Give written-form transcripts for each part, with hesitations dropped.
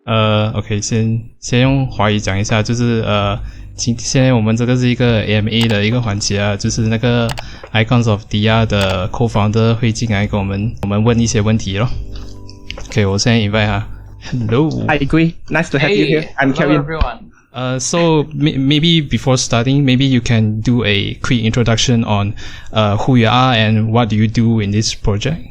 OK，先用华语讲一下，就是现在我们这个是一个 AMA 的一个环节啊，就是那个 Icons of Dia 的 co-founder 会进来跟我们问一些问题咯。OK， 我现在 invite 他。Hello. I agree. Nice to have you here. I'm hello Kevin. Everyone. So maybe before starting, maybe you can do a quick introduction on who you are and what do you do in this project.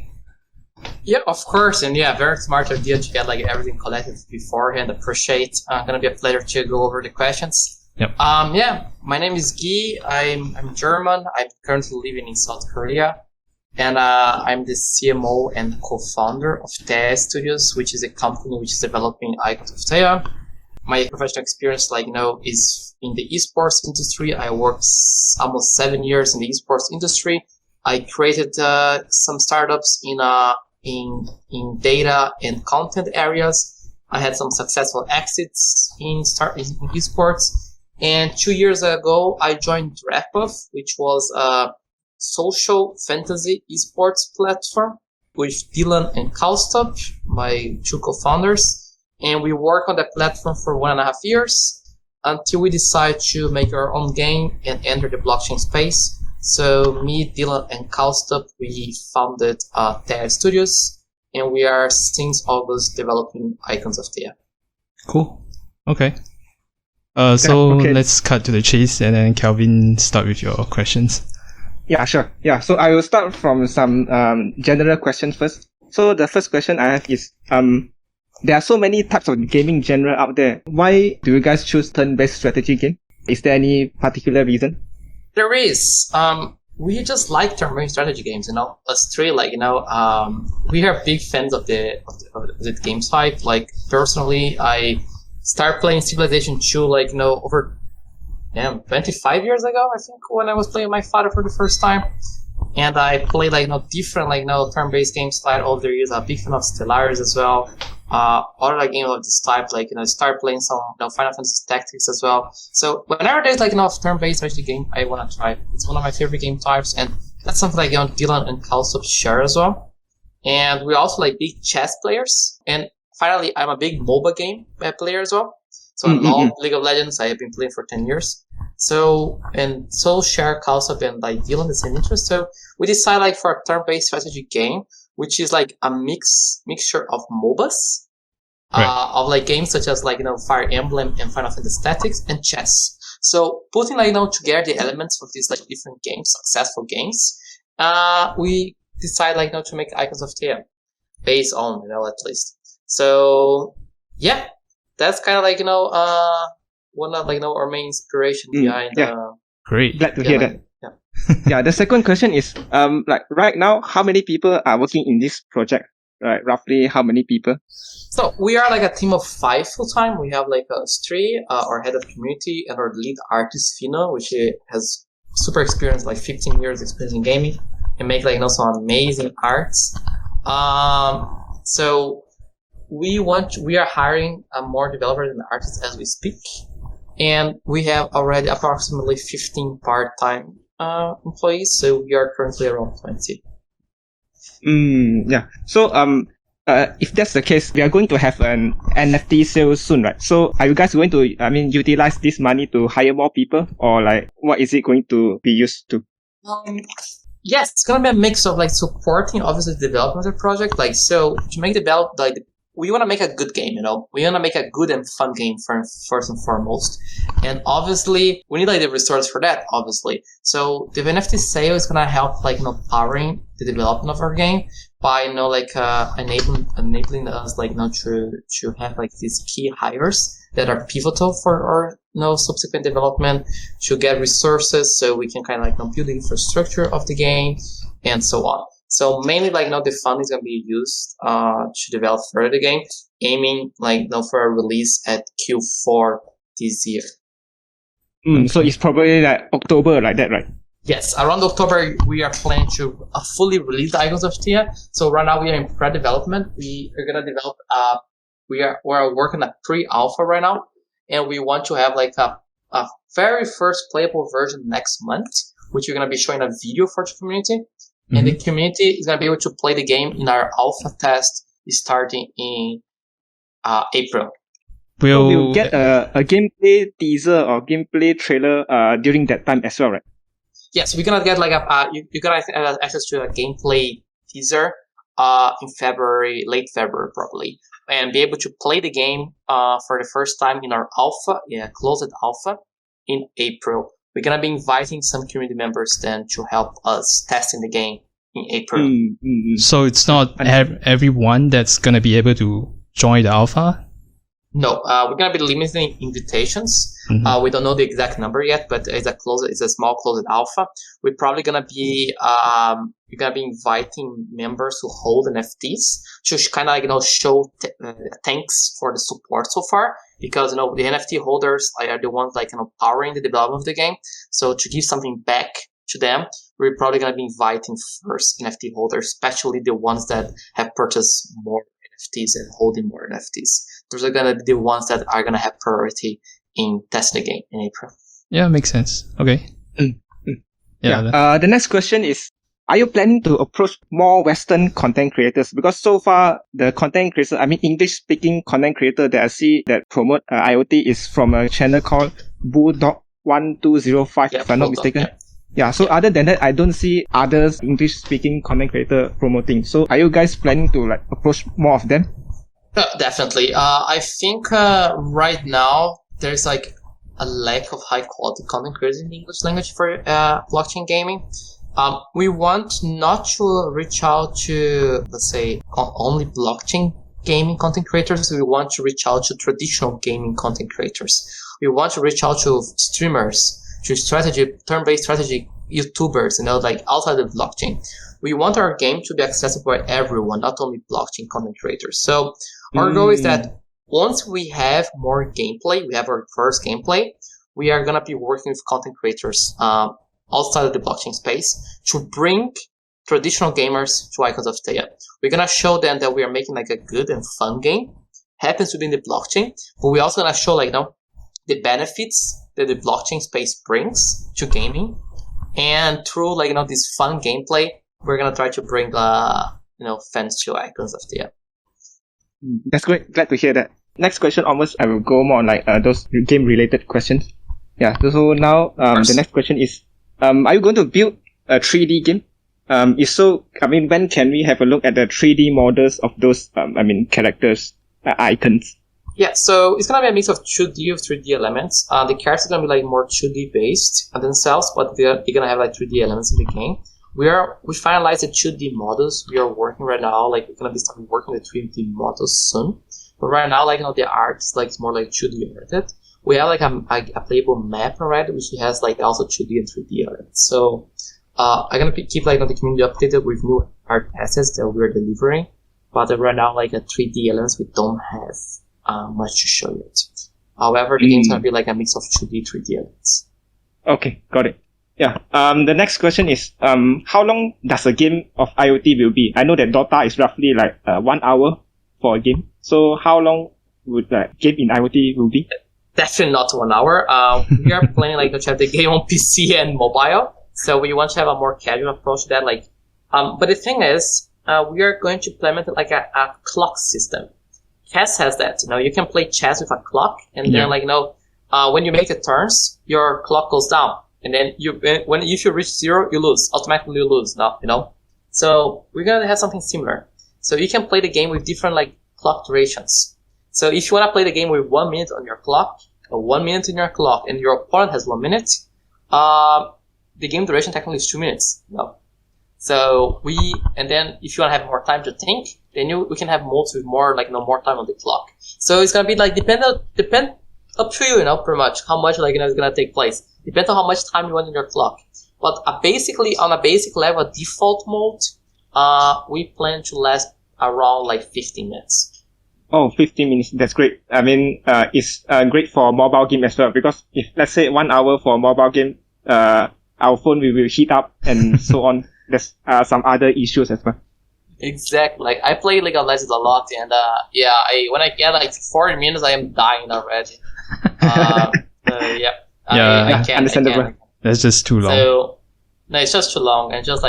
Yeah, of course, and yeah, very smart idea to get like everything collected beforehand. Appreciate. Gonna be a pleasure to go over the questions. Yep. Yeah, my name is Guy. I'm German. I'm currently living in South Korea, and I'm the CMO and co-founder of Theia Studios, which is a company which is developing Icons of Theia. My professional experience, is in the esports industry. I worked almost 7 years in the esports industry. I created some startups in data and content areas. I had some successful exits in esports. And 2 years ago, I joined Drapuff, which was a social fantasy esports platform with Dylan and Kaustop, my two co-founders. And we worked on that platform for 1.5 years until we decided to make our own game and enter the blockchain space. So me, Dylan, and Kaustop, we founded Theia Studios, and we are since August developing Icons of Theia. Cool. Okay. Let's cut to the chase, and then Kelvin, start with your questions. Yeah, sure. Yeah, so I will start from some general questions first. So the first question I have is, there are so many types of gaming genre out there. Why do you guys choose turn-based strategy game? Is there any particular reason? There is. We just like turn-based strategy games, us three, we are big fans of the game type. Like, personally, I started playing Civilization 2, over 25 years ago, I think, when I was playing with my father for the first time. And I played, different, turn-based games over the years. I'm a big fan of Stellaris as well. Other games of this type, start playing some, Final Fantasy Tactics as well. So whenever there's turn-based strategy game, I want to try it. It's one of my favorite game types, and that's something Dylan and Kaustop share as well. And we're also big chess players. And finally, I'm a big MOBA game player as well. So I love League of Legends. I have been playing for 10 years. So share Kaustop and Dylan the same interest. So we decided for a turn-based strategy game, which is a mixture of MOBAs, right. Of games such as Fire Emblem and Final Fantasy Tactics and chess. So putting together the elements of these different games, successful games, we decide to make Icons of Theia based on at least. So yeah, that's kind of one of our main inspiration behind. Great, glad to hear that. Yeah, the second question is, right now, how many people are working in this project? Right, roughly how many people? So we are a team of 5 full time. We have us three, our head of community, and our lead artist Fino, which has super experience, 15 years experience in gaming, and make some amazing arts. So we are hiring more developers and artists as we speak, and we have already approximately 15 part-time employees, so we are currently around 20. Yeah. So, if that's the case, we are going to have an NFT sale soon, right? So, are you guys going to, utilize this money to hire more people, or what is it going to be used to? Yes, it's gonna be a mix of supporting obviously the development of the project. So to make we want to make a good game, we want to make a good and fun game first and foremost. And obviously we need the resources for that, obviously. So the NFT sale is going to help powering the development of our game by enabling us to have these key hires that are pivotal for our subsequent development, to get resources so we can build the infrastructure of the game and so on. So mainly the fund is going to be used to develop further the game, aiming for a release at Q4 this year. So it's probably October, like that, right? Yes, around October we are planning to fully release the Icons of Theia. So right now we are in pre-development. We are gonna develop. We're working on pre-alpha right now, and we want to have a very first playable version next month, which we're gonna be showing a video for the community. And the community is going to be able to play the game in our alpha test starting in April. We'll get a gameplay teaser or gameplay trailer during that time as well, right? Yes, we're gonna get like you're gonna have access to a gameplay teaser in February, late February probably, and be able to play the game for the first time in our alpha, closed alpha in April. We're gonna be inviting some community members then to help us testing the game in April. So it's not everyone that's gonna be able to join the alpha? No, we're gonna be limiting invitations. We don't know the exact number yet, but it's a small closed alpha. We're probably gonna be inviting members who hold NFTs to kind of show thanks for the support so far, because the NFT holders are the ones powering the development of the game. So to give something back to them, we're probably gonna be inviting first NFT holders, especially the ones that have purchased more NFTs and holding more NFTs. Those are gonna be the ones that are gonna have priority in testing the game in April. Yeah, makes sense. Okay. The next question is, are you planning to approach more Western content creators? Because so far, the content creators, English-speaking content creator that I see that promote IoT is from a channel called Bulldog1205, if I'm not mistaken. So other than that, I don't see others English-speaking content creator promoting. So are you guys planning to approach more of them? Definitely. I think right now there's a lack of high quality content creators in the English language for blockchain gaming. We want not to reach out to, let's say, only blockchain gaming content creators. We want to reach out to traditional gaming content creators. We want to reach out to streamers, to turn-based strategy YouTubers, outside of blockchain. We want our game to be accessible by everyone, not only blockchain content creators. So our goal is that once we have more gameplay, we have our first gameplay, we are going to be working with content creators outside of the blockchain space to bring traditional gamers to Icons of Theia. We're going to show them that we are making a good and fun game, happens to be in the blockchain, but we're also going to show the benefits that the blockchain space brings to gaming. And through this fun gameplay, we're going to try to bring fans to Icons of Theia. That's great. Glad to hear that. Next question onwards, I will go more on those game related questions. So now the next question is, are you going to build a 3D game? If so, when can we have a look at the 3D models of those characters, icons? Yeah, so it's gonna be a mix of 2D or 3D elements. The characters are gonna be more 2D based themselves, but they're gonna have 3D elements in the game. We finalized the 2D models. We are working right now. We're gonna be starting working with 3D models soon. But right now, the art is more 2D oriented. We have a playable map already, which has also 2D and 3D elements. So I'm gonna keep the community updated with new art assets that we're delivering. But right now, a 3D elements, we don't have much to show yet. However, the game's gonna be a mix of 2D, 3D elements. Okay, got it. The next question is, how long does a game of IoT will be? I know that Dota is roughly 1 hour for a game. So how long would the game in IoT will be? Definitely not 1 hour. We are planning to have the game on PC and mobile. So we want to have a more casual approach to that. But the thing is, we are going to implement a clock system. Chess has that. You can play chess with a clock, and then when you make the turns, your clock goes down, and then if you reach 0, you lose. Automatically you lose. So we're gonna have something similar. So you can play the game with different clock durations. So if you wanna play the game with 1 minute on your clock, or 1 minute in your clock, and your opponent has 1 minute, the game duration technically is 2 minutes. So and then if you want to have more time to think, then we can have modes with more more time on the clock. So it's gonna be depend up to you, pretty much how much is gonna take place. Depends on how much time you want in your clock. But basically on a basic level, default mode, we plan to last around 15 minutes. Oh, 15 minutes. That's great. It's great for a mobile game as well, because if let's say 1 hour for a mobile game, our phone will heat up and so on. There's some other issues as well. Exactly. I play League of Legends a lot, and when I get 40 minutes, I am dying already. I can't. Understandable. That's just too long. So no, it's just too long and just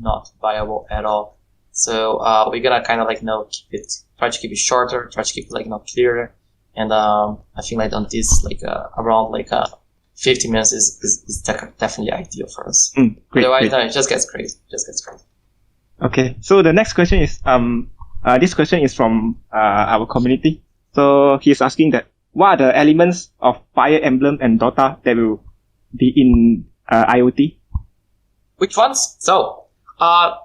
not viable at all. So we're gonna kind of try to keep it shorter, try to keep it clearer, And I think like on this like around like 50 minutes is definitely ideal for us. Great, Otherwise, great. no, it just gets crazy. Okay, so the next question is this question is from our community. So he's asking that what are the elements of Fire Emblem and Dota that will be in IoT? Which ones? So, for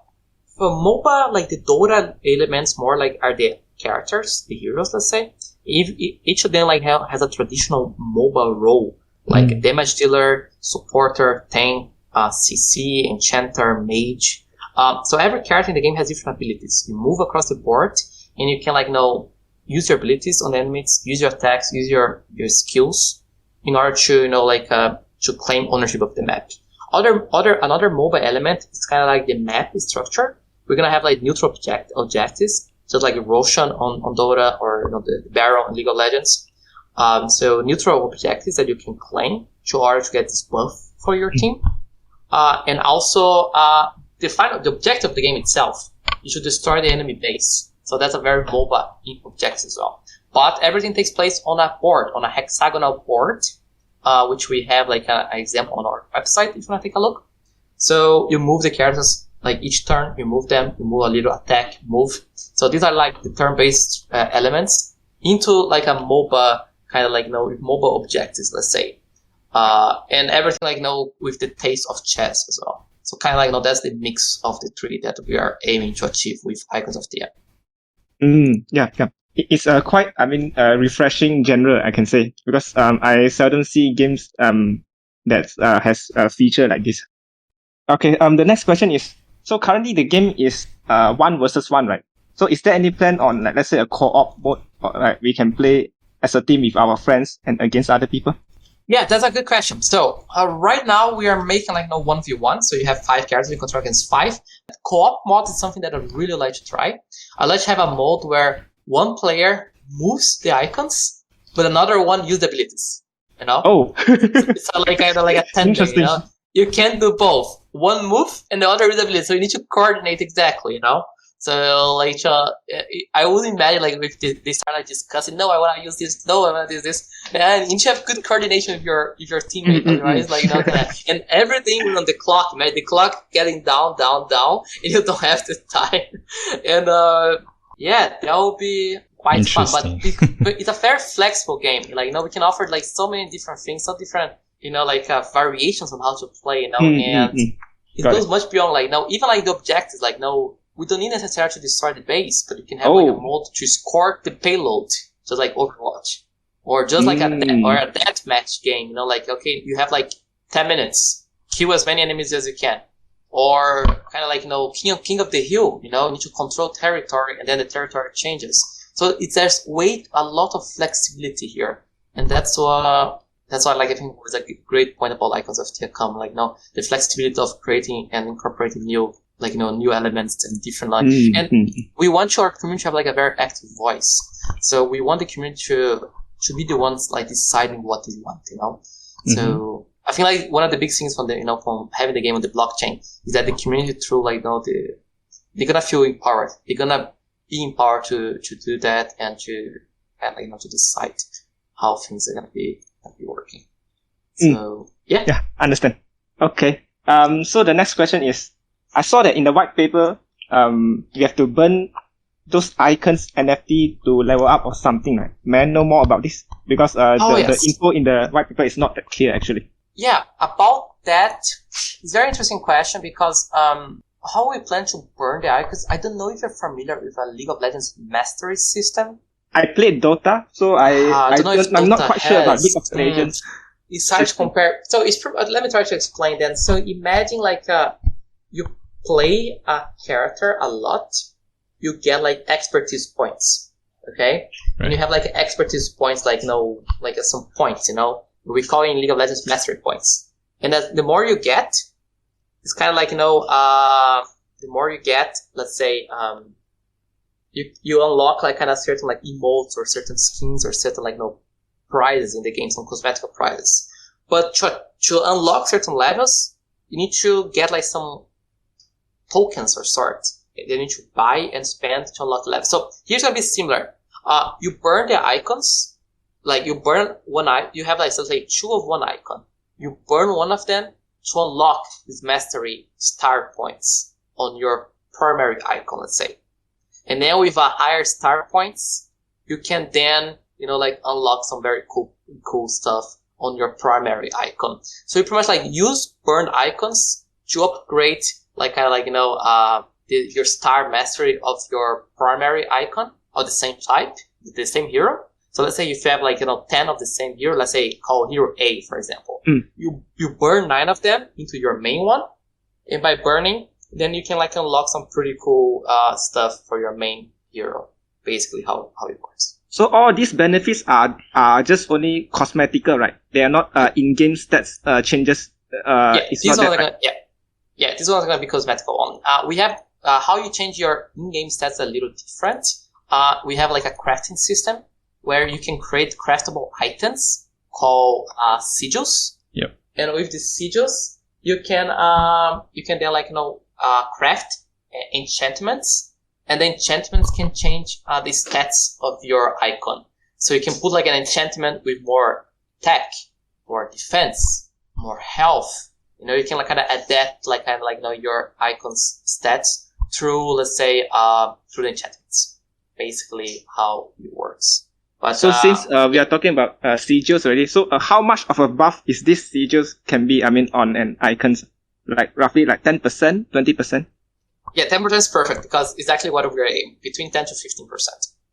MOBA, like the Dota elements more like are the characters, the heroes, let's say. Each of them like has a traditional MOBA role, like damage dealer, supporter, tank, CC, enchanter, mage. So every character in the game has different abilities. You move across the board, and you can use your abilities on the enemies, use your attacks, use your skills in order to to claim ownership of the map. Another MOBA element is kind of like the map structure. We're gonna have like neutral objectives, just like Roshan on Dota or the Baron in League of Legends. So neutral objectives that you can claim in order to get this buff for your team, and also the objective of the game itself. You should destroy the enemy base. So that's a very MOBA objective as well. But everything takes place on a board, on a hexagonal board, which we have like an example on our website if you want to take a look. So you move the characters like each turn, you move them, you move a little attack, move. So these are like the turn-based elements into like a MOBA kind of like MOBA objectives, let's say, and everything with the taste of chess as well. So kind of that's the mix of the three that we are aiming to achieve with Icons of Tia. Yeah. It's quite, refreshing genre, I can say, because I seldom see games that has a feature like this. Okay, the next question is, so currently the game is 1 versus 1, right? So is there any plan on, let's say, a co-op mode, or we can play as a team with our friends and against other people? Yeah, that's a good question. So right now we are making 1v1, so you have 5 characters, you control against 5. Co-op mode is something that I'd really like to try. I'd like to have a mode where one player moves the icons, but another one uses the abilities. Oh, it's kind of like a tandem. interesting. You can't do both. One move and the other uses the ability, so you need to coordinate exactly. So I would imagine if they start discussing, no, I want to use this, no, I want to use this, and you need to have good coordination with your teammate, right? And everything on the clock, man, the clock getting down, and you don't have the time, and that will be quite fun. But it's a very flexible game. We can offer so many different things, so different variations on how to play, and it goes much beyond even the objectives, we don't need necessarily to destroy the base, but you can have a mode to score the payload, just like Overwatch, or just like a deathmatch game. Okay, you have 10 minutes, kill as many enemies as you can, or kind of King of the Hill. You need to control territory, and then the territory changes. So there's a lot of flexibility here, and that's why I think it was a great point about Icons of Tia come. The flexibility of creating and incorporating new elements and different and we want our community to have a very active voice. So we want the community to be the ones deciding what they want, So I think one of the big things from from having the game on the blockchain is that the community through they're gonna feel empowered. They're gonna be empowered to do that and to to decide how things are gonna be working. So yeah, understand. Okay. So the next question is, I saw that in the white paper, you have to burn those icons NFT to level up or something, right? May I know more about this? Because the info in the white paper is not that clear, actually. Yeah, about that, it's a very interesting question because how we plan to burn the icons, I don't know if you're familiar with a League of Legends mastery system. I played Dota, so I'm not quite sure about League of Legends. It's hard to compare. So let me try to explain then. So imagine you play a character a lot, you get expertise points, okay? Right. And you have expertise points, some points, we call it in League of Legends mastery points. And the more you get, it's kind of the more you get, let's say, you unlock certain emotes or certain skins or certain prizes in the game, some cosmetic prizes. But to unlock certain levels, you need to get some tokens or sorts. They need to buy and spend to unlock the level. So here's gonna be similar. You burn the icons, like you burn one icon. You have like, so say 2 of one icon. You burn one of them to unlock these mastery star points on your primary icon, let's say. And then with a higher star points, you can then, like unlock some very cool stuff on your primary icon. So you pretty much like use burned icons to upgrade like kind of like, your star mastery of your primary icon of the same type, the same hero. So let's say if you have like, 10 of the same hero, let's say call hero A, for example. You burn 9 of them into your main one. And by burning, then you can like unlock some pretty cool stuff for your main hero. Basically how it works. So all these benefits are just only cosmetical, right? They are not in-game stats changes. It's these not are that, gonna, right? yeah, this one's gonna be cosmetical only. We have how you change your in-game stats a little different. We have like a crafting system where you can create craftable items called sigils. Yep. And with the sigils, you can then like craft enchantments. And the enchantments can change the stats of your icon. So you can put like an enchantment with more attack, more defense, more health. You can like kind of adapt like kind of like your icon's stats through, let's say, through the enchantments. Basically, how it works. But so since we are talking about sigils already, so how much of a buff is this sigils can be? I mean, on an icons, like roughly like 10%, 20%. Yeah, 10% is perfect because it's actually what we're aiming, between 10 to 15%.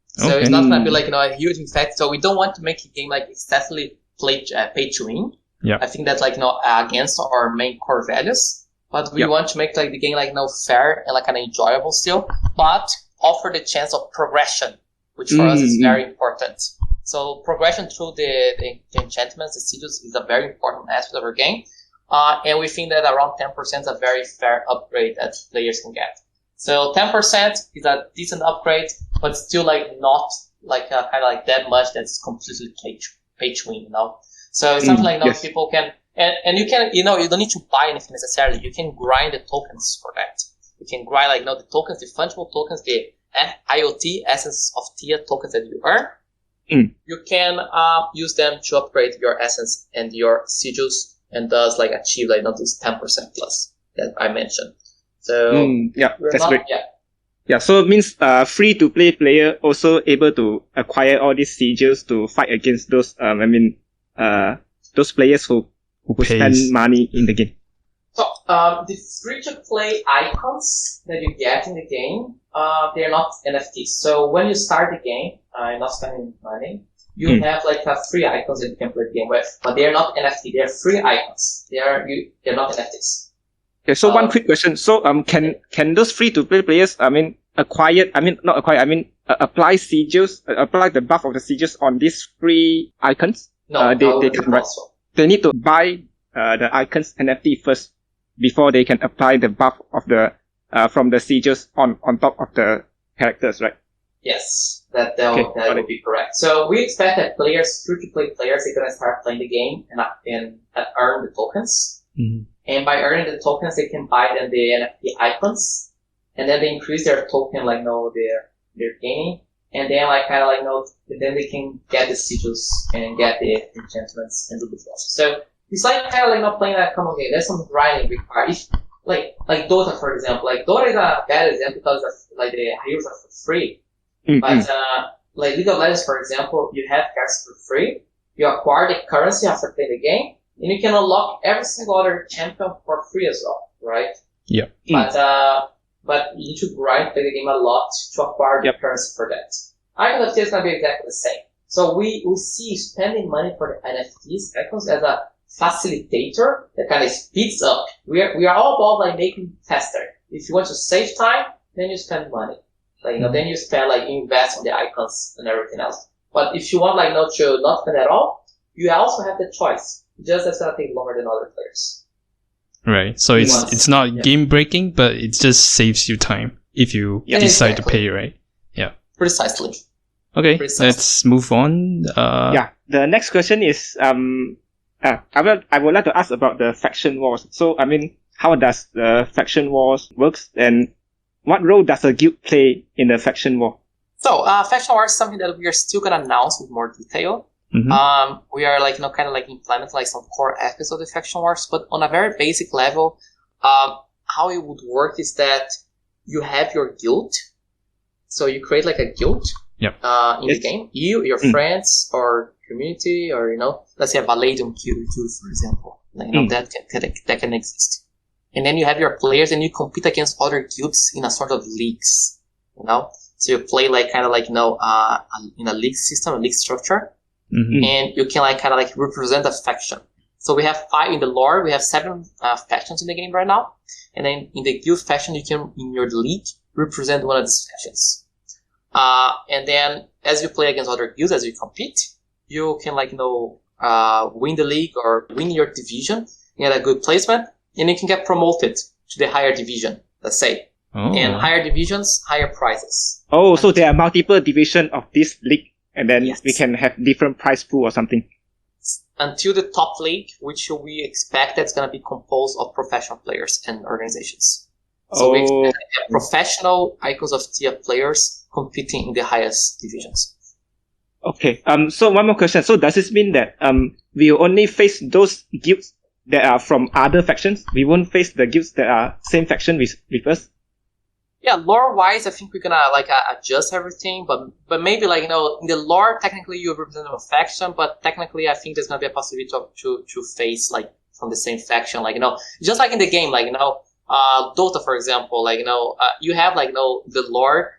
So Okay. it's not going to be like, a huge effect. So we don't want to make a game like excessively pay to win. Yeah. I think that's like, against our main core values. But we want to make like the game like, fair and like kind of enjoyable still, but offer the chance of progression, which for us is very important. So progression through the enchantments, the sigils is a very important aspect of our game. And we think that around 10% is a very fair upgrade that players can get. So 10% is a decent upgrade, but still like not like kind of like that much that's completely pay to win, So it's something like yes. people can, and you can, you don't need to buy anything necessarily. You can grind the tokens for that. You can grind like, the tokens, the fungible tokens, the IoT Essence of Tia tokens that you earn. You can use them to upgrade your essence and your sigils, and thus like achieve like this 10% plus that I mentioned. So that's great. Yeah, so it means free to play player also able to acquire all these sigils to fight against those those players who spend money in the game. So the free to play icons that you get in the game, they're not NFTs. So when you start the game, you're not spending money. You have like free icons that you can play the game with, but they're not NFT. They're free icons. They're not NFTs. Okay, so one quick question. So can those free to play players apply sigils, apply the buff of the sigils on these free icons? No, they can, right? They need to buy the icons NFT first before they can apply the buff of the from the sigils on top of the characters, right? Yes, that would be correct. So we expect that free-to-play players, are going to start playing the game and earn the tokens. Mm-hmm. And by earning the tokens, they can buy then the NFT icons, and then they increase their token, their gaining, and then then they can get the sigils and get the enchantments and do the process. So it's like playing that common game. There's some grinding required. Like Dota, for example. Like Dota is a bad example because the heroes are for free. But like League of Legends, for example, you have cards for free. You acquire the currency after playing the game, and you can unlock every single other champion for free as well, right? Yeah. But you need to grind, play the game a lot to acquire the currency for that. NFT is gonna be exactly the same. So we see spending money for the NFTs icons as a facilitator that kind of speeds up. We are all about making it faster. If you want to save time, then you spend money. Then you spend you invest on the icons and everything else. But if you want to not spend at all, you also have the choice. Just that's gonna take longer than other players. Right. So it's not game breaking, but it just saves you time if you decide to pay, right? Yeah. Precisely. Okay. Let's move on. The next question is I would like to ask about the faction wars. So how does the faction wars works, and what role does a guild play in the faction war? So, faction war is something that we are still going to announce with more detail. We are like, kind of like implement like some core aspects of the faction wars, but on a very basic level, how it would work is that you have your guild. So you create like a guild in the game. You, your friends, or community, or let's say a Valadium guild, for example. That can exist. And then you have your players, and you compete against other guilds in a sort of leagues. So you play like kind of like in a league system, a league structure, and you can like kind of like represent a faction. So we have 5 in the lore. We have 7 factions in the game right now, and then in the guild faction, you can in your league represent one of these factions. And then as you play against other guilds, as you compete, you can like win the league or win your division. You get a good placement, and you can get promoted to the higher division. Let's say. And higher divisions, higher prizes. Oh, so there are multiple divisions of this league, and then we can have different prize pool or something. Until the top league, which we expect that's going to be composed of professional players and organizations. So we expect to have professional Icons of Tia players competing in the highest divisions. Okay. So one more question. So does this mean that we'll only face those guilds that are from other factions? We won't face the guilds that are same faction with us? Yeah, lore-wise, I think we're gonna adjust everything, but maybe in the lore, technically you represent a faction, but technically I think there's gonna be a possibility to face from the same faction, just like in the game, Dota, for example, you have the lore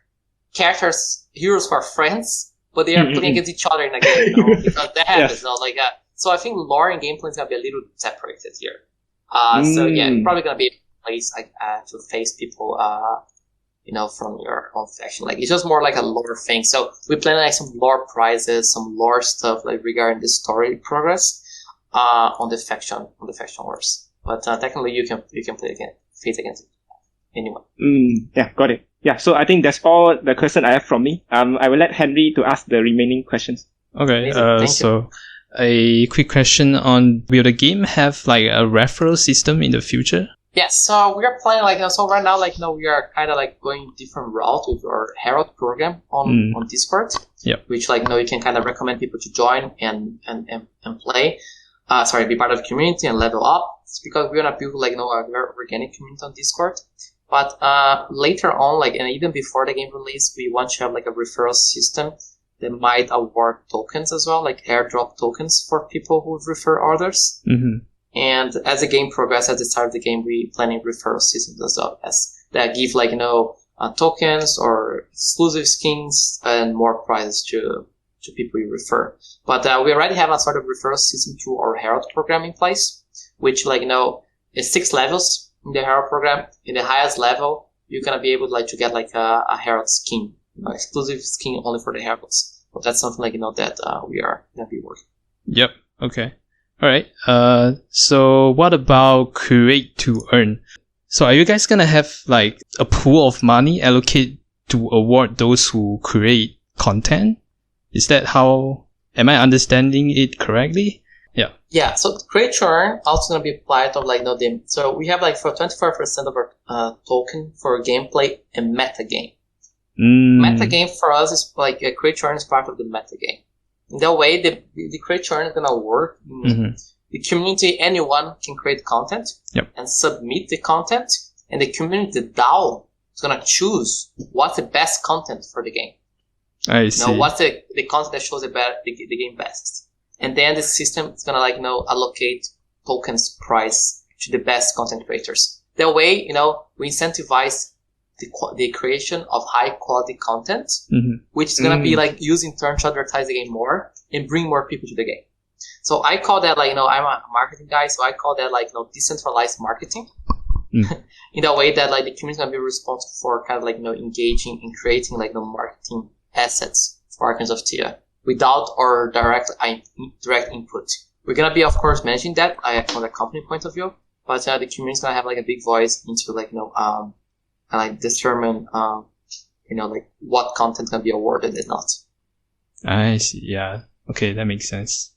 characters, heroes who are friends, but they are playing against each other in a game, because that happens, so I think lore and gameplay is gonna be a little separated here. So yeah, probably gonna be a place to face people. From your own faction. It's just more like a lore thing. So we plan some lore prizes, some lore stuff regarding the story progress on the faction wars. But technically you can play face against anyone. Yeah, got it. Yeah, so I think that's all the question I have from me. I will let Henry to ask the remaining questions. Okay, so a quick question on, will the game have a referral system in the future? Yes, so we are planning so right now we are kind of going different route with our Herald program on Discord. Yep. Which you can kind of recommend people to join and play. Be part of the community and level up. It's because we want to build a very organic community on Discord. But later on, and even before the game release, we want to have a referral system that might award tokens as well, airdrop tokens for people who refer others. And as the game progresses, at the start of the game, we planning referral systems as well, as that give tokens or exclusive skins and more prizes to people you refer. But we already have a sort of referral system through our Herald program in place, which is 6 levels in the Herald program. In the highest level, you're gonna be able to get a Herald skin, exclusive skin only for the Heralds. But that's something that we are gonna be working. Yep. Okay. All right. So what about create to earn? So are you guys gonna have a pool of money allocated to award those who create content? Is that how? Am I understanding it correctly? Yeah. Yeah. So create to earn also gonna be applied of them. So we have for 25% of our token for gameplay and meta game. Meta game for us is a create to earn is part of the meta game. In that way, the create to earn is gonna work. The community, anyone can create content and submit the content, and the community, the DAO, is gonna choose what's the best content for the game. I see. What's the content that shows the game best, and then the system is gonna allocate tokens price to the best content creators. That way, we incentivize the creation of high quality content, which is gonna be used in turn to advertise the game more and bring more people to the game. So I call that I'm a marketing guy, so I call that decentralized marketing. In that way that the community is gonna be responsible for kind of engaging and creating marketing assets for Icons of Tia without our direct input. We're gonna be of course managing that from the company point of view, but the community is gonna have a big voice into determine what content can be awarded and not. I see. Yeah. Okay, that makes sense.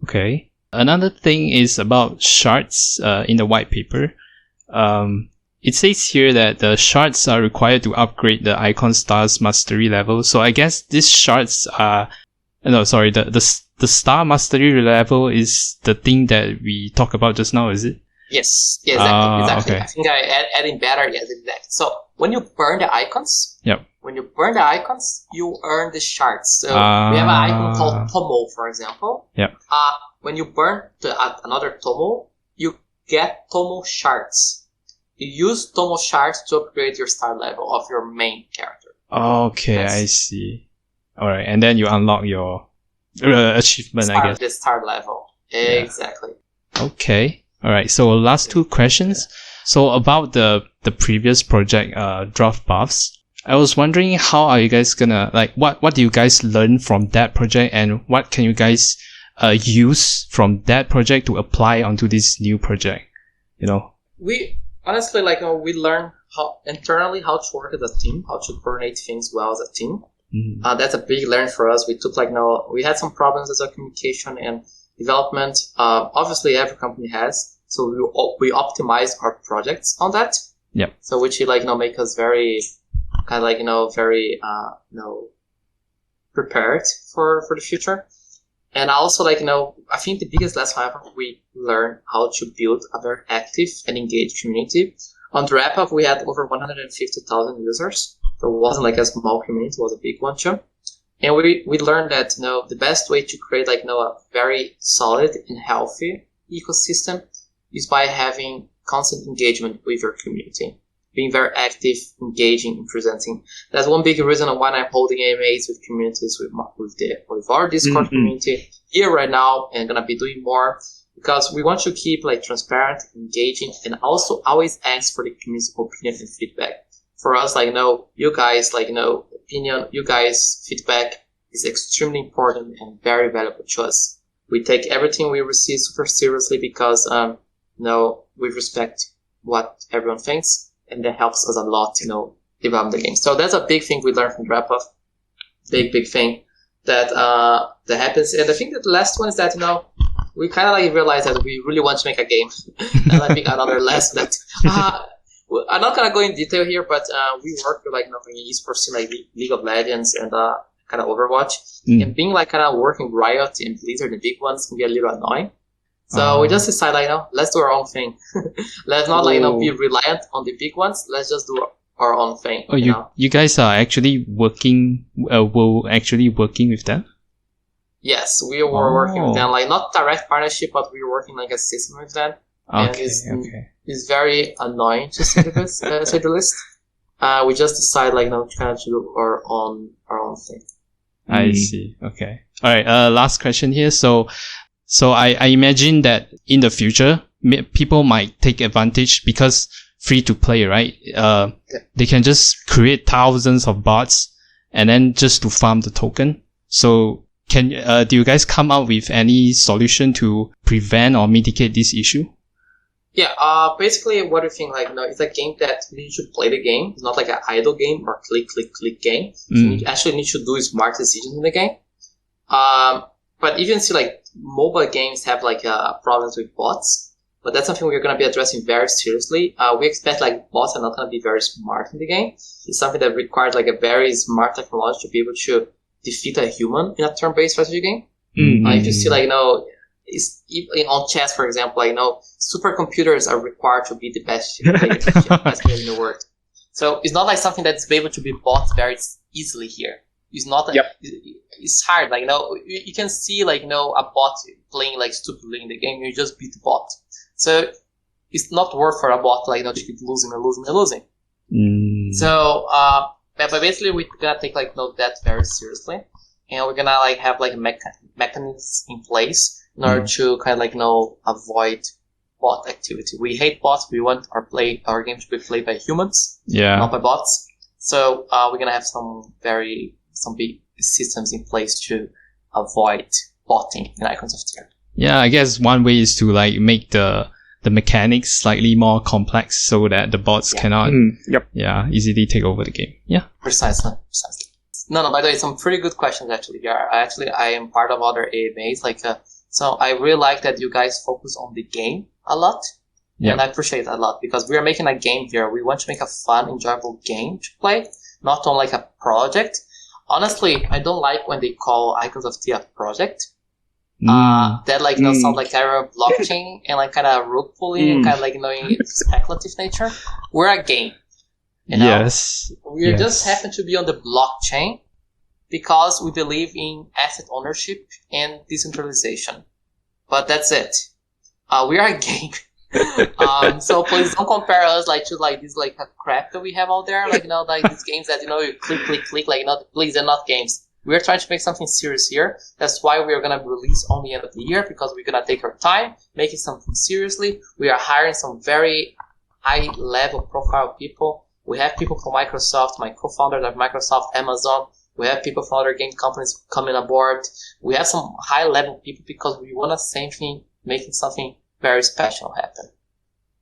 Okay. Another thing is about shards in the white paper. It says here that the shards are required to upgrade the Icon Stars mastery level. So I guess these shards are the the star mastery level is the thing that we talked about just now, is it? Yes, yeah, exactly. Exactly. Okay. I think adding better, yes, exactly. So when you burn the icons, Yep. when you burn the icons, you earn the shards. So we have an icon called Tomo, for example. Yep. When you burn another Tomo, you get Tomo shards. You use Tomo shards to upgrade your star level of your main character. Okay, I see. Alright, and then you unlock your achievement, I guess. The star level. Exactly. Okay. Alright, so last two questions. So about the previous project, Draft Buffs, I was wondering how are you guys gonna, like, what do you guys learn from that project, and what can you guys use from that project to apply onto this new project? You know? We honestly, we learn internally how to work as a team, how to coordinate things well as a team. Mm-hmm. That's a big learn for us. We took we had some problems as a communication and development. Obviously every company has, so we optimize our projects on that. Yep. So which make us very very prepared for the future. And also I think the biggest lesson ever, we learned how to build a very active and engaged community. On the wrap up, we had over 150,000 users. So it wasn't like a small community, it was a big one too. And we learned that the best way to create a very solid and healthy ecosystem is by having constant engagement with your community, being very active, engaging, and presenting. That's one big reason why I'm holding AMAs with communities with our Discord community here right now, and gonna be doing more, because we want to keep transparent, engaging, and also always ask for the community's opinion and feedback. For us, you guys, opinion, you guys' feedback is extremely important and very valuable to us. We take everything we receive super seriously because, we respect what everyone thinks, and that helps us a lot, develop the game. So that's a big thing we learned from Wrap-Up. Big thing that happens. And I think that the last one is that, we kind of realized that we really want to make a game. And I think another lesson that, I'm not gonna go in detail here, but we work with in esports like League of Legends and kind of Overwatch, and being kind of working Riot and Blizzard, the big ones, can be a little annoying. So we just decided let's do our own thing. Let's not be reliant on the big ones. Let's just do our own thing. Oh, you guys are actually working with them? Yes, we were working with them, not direct partnership, but we were working a system with them. Okay, it's very annoying to say the least. We just decided to kind of do our own thing. I see. Okay. All right. Last question here. So I imagine that in the future, people might take advantage because free to play, right? They can just create thousands of bots and then just to farm the token. So do you guys come up with any solution to prevent or mitigate this issue? Yeah, basically what do you think, it's a game that you need to play the game. It's not an idle game or click game. So you actually need to do smart decisions in the game. But even see mobile games have problems with bots, but that's something we're going to be addressing very seriously. We expect bots are not going to be very smart in the game. It's something that requires a very smart technology to be able to defeat a human in a turn-based strategy game. If you see on chess, for example, supercomputers are required to be the best player in the world. So it's not something that's able to be bought very easily here. It's not. It's hard. You can see a bot playing stupidly in the game. You just beat the bot. So it's not worth for a bot to keep losing and losing and losing. So but basically we're gonna take that very seriously, and we're gonna have mechanisms in place in order to kind of avoid bot activity. We hate bots. We want our game to be played by humans, not by bots. So we're gonna have some big systems in place to avoid botting in Icons of Tyr. Yeah, I guess one way is to make the mechanics slightly more complex so that the bots cannot easily take over the game. Yeah. Precisely. No, by the way, some pretty good questions actually here. I am part of other AMAs, so I really like that you guys focus on the game a lot. And I appreciate that a lot, because we are making a game here. We want to make a fun, enjoyable game to play, not on a project. Honestly, I don't like when they call Icons of Tyr a project, that like sound like terror blockchain and like kind of rogue pulling and kind of like speculative nature. We're a game. Yes. We just happen to be on the blockchain because we believe in asset ownership and decentralization. But that's it. We are a game. So please don't compare us like to like this like crap that we have out there. Like like these games that you click. Like please, they're not games. We're trying to make something serious here. That's why we're gonna release on the end of the year because we're gonna take our time, making something seriously. We are hiring some very high level profile people. We have people from Microsoft, my co-founders of Microsoft, Amazon. We have people from other game companies coming aboard. We have some high level people because we want to making something very special happen.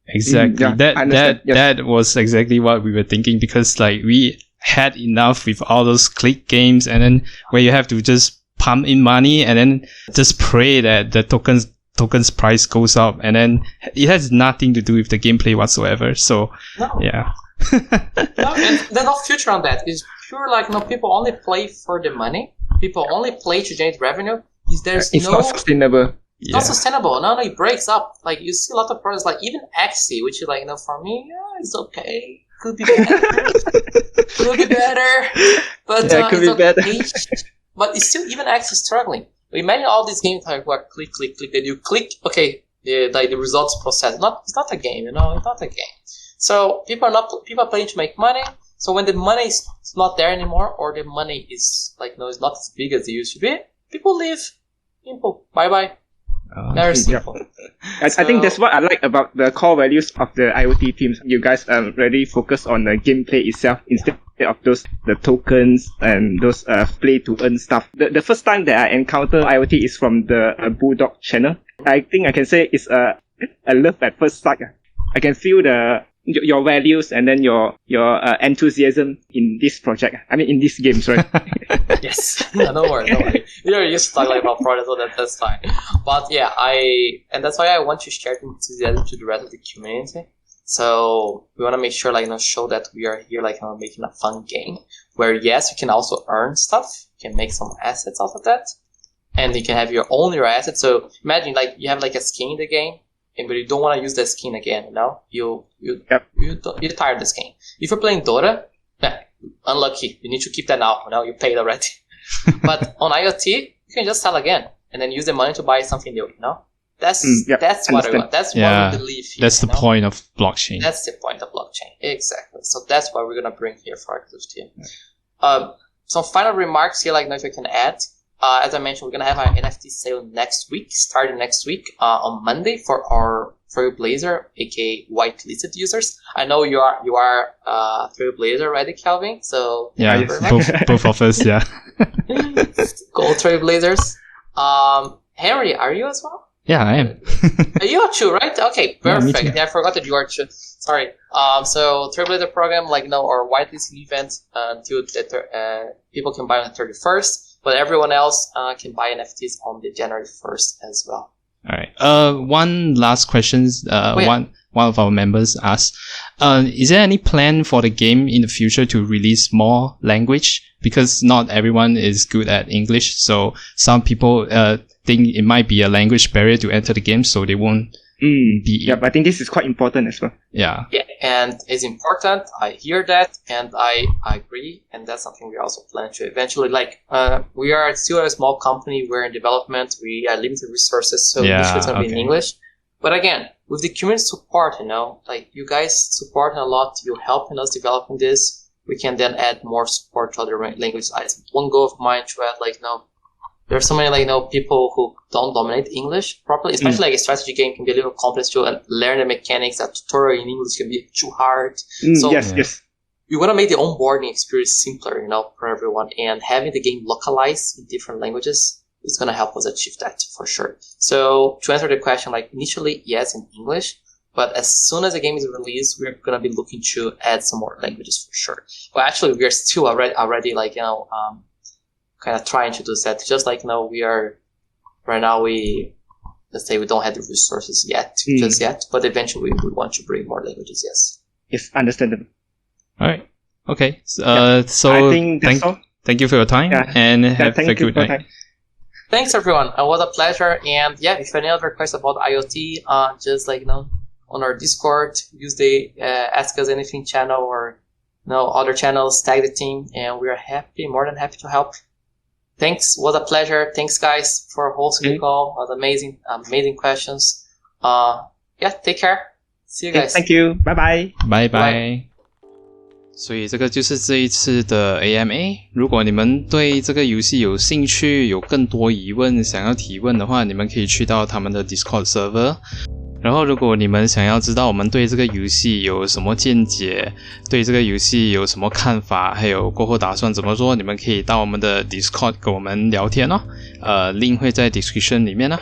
Exactly. That was exactly what we were thinking because like we had enough with all those click games and then where you have to just pump in money and then just pray that the tokens price goes up and then it has nothing to do with the gameplay whatsoever. So yeah. No, and there's no future on that. It's pure like people only play for the money. People only play to generate revenue. It's not sustainable. It's not sustainable. No, it breaks up. Like you see a lot of products, like even Axie, which is like for me, it's okay. Could be better. Could be better. But could be better. But it's still even Axie struggling. Imagine all these games like where click. That you click, okay, the results process. It's not a game, It's not a game. So people are playing to make money. So when the money is not there anymore, or the money is is not as big as it used to be, people leave. Simple. Bye. Very simple. I think that's what I like about the core values of the IoT teams. You guys really focus on the gameplay itself instead of the tokens and those play to earn stuff. The first time that I encounter IoT is from the Bulldog channel. I think I can say it's a love at first sight. I can feel your values and then your enthusiasm in this project. I mean, in these games, right? Yes. No, don't worry. You're used to talk about products, so that's fine. But yeah, and that's why I want to share the enthusiasm to the rest of the community. So we want to make sure, show that we are here, making a fun game where yes, you can also earn stuff. You can make some assets out of that, and you can have your assets. So imagine you have a skin in the game. But you don't want to use the skin again, You tired of the skin. If you're playing Dota, unlucky. You need to keep that now. You paid already. But on IoT, you can just sell again and then use the money to buy something new. That's what I want. That's what we believe here. That's the point of blockchain. That's the point of blockchain. Exactly. So that's what we're gonna bring here for our team. Some final remarks here, if I can add. As I mentioned, we're gonna have our NFT sale starting next week, on Monday for our Trailblazer, aka whitelisted users. I know you are Trailblazer already, Kelvin. So yeah, both of us, yeah. Go Trailblazers. Henry, are you as well? Yeah, I am. You are too, right? Okay, perfect. Yeah, I forgot that you are too. Sorry. So Trailblazer program, our whitelisting event until people can buy on the 31st. But everyone else can buy NFTs on the January 1st as well. All right. One last question. One of our members asked, is there any plan for the game in the future to release more language? Because not everyone is good at English. So some people think it might be a language barrier to enter the game, so they won't be... Yeah, but I think this is quite important as well. Yeah. Yeah, and it's important. I hear that, and I agree. And that's something we also plan to eventually, we are still a small company. We're in development. We are limited resources, so this is going to be in English. But again, with the community support, you guys support a lot. You're helping us developing this. We can then add more support to other languages. It's one goal of mine to add, there's so many people who don't dominate English properly, especially a strategy game can be a little complex to learn the mechanics. A tutorial in English can be too hard. Yes. You want to make the onboarding experience simpler, for everyone, and having the game localized in different languages is going to help us achieve that for sure. So to answer the question, initially, yes, in English, but as soon as the game is released, we're going to be looking to add some more languages for sure. Well, actually, we are still already kind of trying to do that. Just we are right now. Let's say we don't have the resources yet, but eventually we want to bring more languages. Yes. Yes, understandable. All right. Okay. So I think that's all. Thank you for your time and have a good night. Thanks everyone. It was a pleasure. And yeah, if any other questions about IoT, just like on our Discord, use the Ask Us Anything channel or other channels, tag the team, and we are more than happy to help. Thanks. Was a pleasure. Thanks guys for hosting the call. It was amazing questions. Yeah, take care. See you guys. Thank you. Bye bye. Bye bye.所以这个就是这一次的 AMA。如果你们对这个游戏有兴趣，有更多疑问想要提问的话，你们可以去到他们的 Discord server。然后如果你们想要知道我们对这个游戏有什么见解，对这个游戏有什么看法，还有过后打算怎么做，你们可以到我们的 Discord 跟我们聊天哦。link 会在 description 里面哦。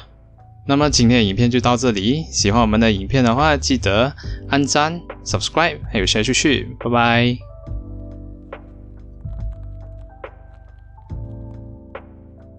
那么今天的影片就到这里，喜欢我们的影片的话，记得按赞、subscribe 还有 share 出去，拜拜。